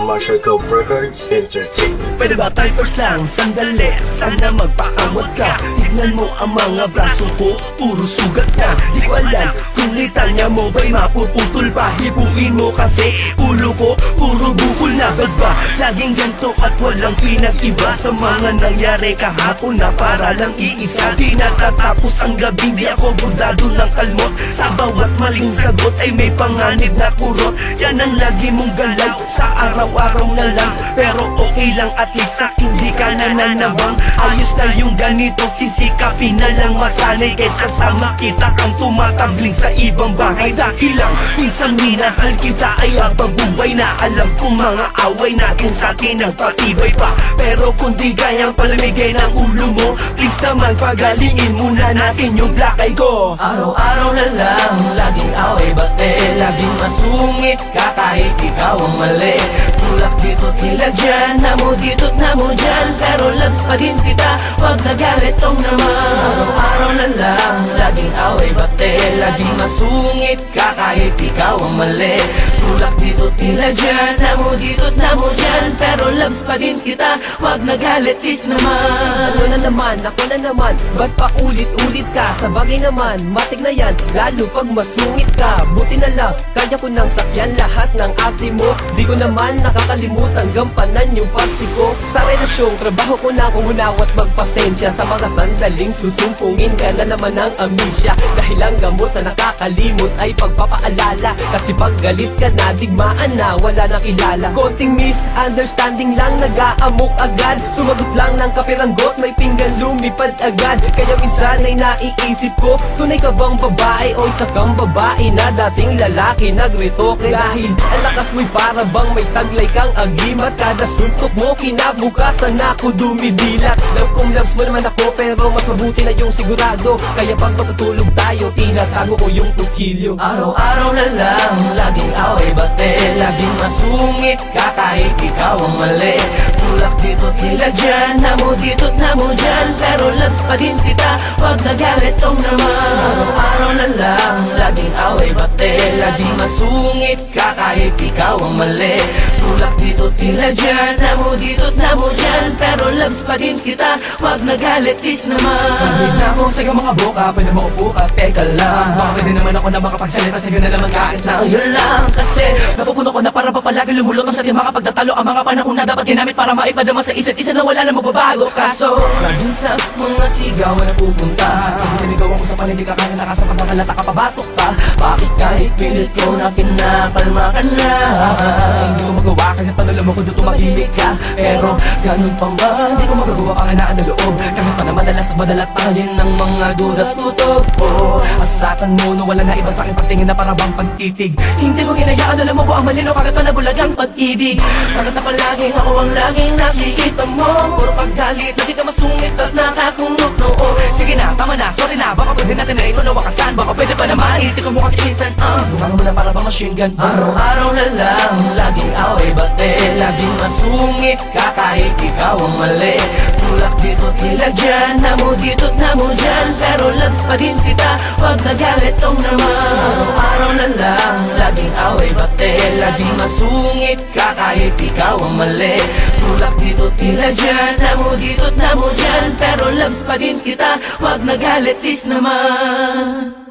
Marshall Cove Records Entertainment. Pwede ba tayo first lang? Sandali, sana magpakamot ka. Tignan mo ang mga braso ko, puro sugat na. Di ko alam kung litanya mo ba'y mapuputol pa. Hibuin mo kasi ulo ko, puro bukol na. Ba't ba laging ganito at walang pinag-iba sa mga nangyari kahapon na para lang iisa? Di natatapos ang gabi, di ako burdado ng kalmot. Sa bawat maling sagot ay may panganib na kurot. Yan ang lagi mong galaw sa araw-araw na lang. Pero okay lang at least sa hindi ka nananabang. Ayos na yung ganito, sisikapin na lang masanay kaysa sa makita kang tumatabling sa ibang bahay. Dahil lang minsan minahal kita ay habang buhay na alam kong mga away natin sa atin nagpatibay pa. Pero kung di kayang palamigay ng ulo mo, please naman pagalingin muna natin yung black eye ko. Araw-araw na lang, laging away bate, laging masungit ka kahit ikaw ang mali. Tulak dito tila dyan, namo dito't namo dyan, pero loves pa din kita, wag nagalit tong naman. Araw-araw na lang, laging away bate, laging masungit ka kahit ikaw ang mali. Tulak dito tila dyan, namo dito't namo dyan, pero loves pa din kita, wag nagalit is naman. Ano na naman, ako na naman, ba't pa ulit-ulit ka? Sa bagay naman, matik na yan, lalo pag masungit ka. Buti na lang, kaya ko nang sakyan lahat ng ate mo. Di ko naman nakakalimutan gampanan yung party ko. Sa relasyong trabaho ko na kung unawat magpasensya sa mga sandaling susumpungin ka na naman ng amnesia. Dahil ang gamot sa nakakalimot ay pagpapaalala. Kasi pag galit ka na, digmaan na, wala nang kilala. Konting misunderstanding lang, nag-aamok agad. Sumagot lang ng kapiranggot, may pinggan lumipad agad. Kaya minsan ay naiisip ko, tunay ka bang babae o isa kang babae na dating lalaki nagretoke? Dahil ang lakas mo'y para bang may taglay kang agimat. Kada suntok mo kinabukasan ako dumidilat. Love kong loves mo naman ako, pero mas mabuti na yung sigurado. Kaya pag matutulog tayo, tinatago ko yung tukilyo. Araw-araw na lang, laging away bate, laging masungit ka kahit ikaw ang mali. Tulak dito tila dyan, namo dito't namo dyan, pero loves pa din kita, wag nagalit tong naman. Araw-araw na lang, laging away bate, laging masungit ka kahit ikaw ang mali. Tulak dito tila dyan, namo dito't namo dyan, pero loves pa din kita, wag nagalit is naman. Paglig na ako sa iyong mga boka, pwede maupo ka, teka lang. Baka pwede naman ako na makapagsalita, sige na naman kahit na Yun lang kasi napupuno ko na para pa palagi lumulutang sa ating mga pagtatalo. Ang mga panahon na dapat ginamit para maipadama sa isa't isa na wala na magbabago. Kaso laging sa mga sigaw na pupunta, pag tinigawan ko sa paligid ka kaya nakasapat na kalata ka pabatok ka. Bakit kahit pilit ko na kinakalma ka na? Hindi ko magawa kasi panalo mo ko dito tumahimik ka. Pero ganun pang ba? Hindi ko magagawa panganaan na loob. Kahit pa na madalat tayo ng mga dulat tutok ko. Asakan mo na wala na iba sa akin pagtingin na para bang pagtitig. Hindi ko hinayaan, alam mo ba ang malino kagat pa nabulag ang pag-ibig. Bakit na palaging ako ang laging nakikita mo? Puro paggalit, hindi ka masungit at nakakunok noo. Sige na, tama na, sorry na, baka pwede natin na ito na wakasan. Baka pwede pa naman, hindi ko mukha kikisan. Buka mo na para bang machine gun. Araw-araw na lang, laging away bate, laging masungit ka kahit ikaw ang mali. Tulak dito tila dyan, namo dito't namo dyan, pero loves pa din kita, wag nagalit tong naman. Araw-araw na lang, laging away bate, laging masungit ka kahit ikaw ang mali. Tulak dito tila dyan, namo dito't namo dyan, pero loves pa din kita, wag nagalit is naman.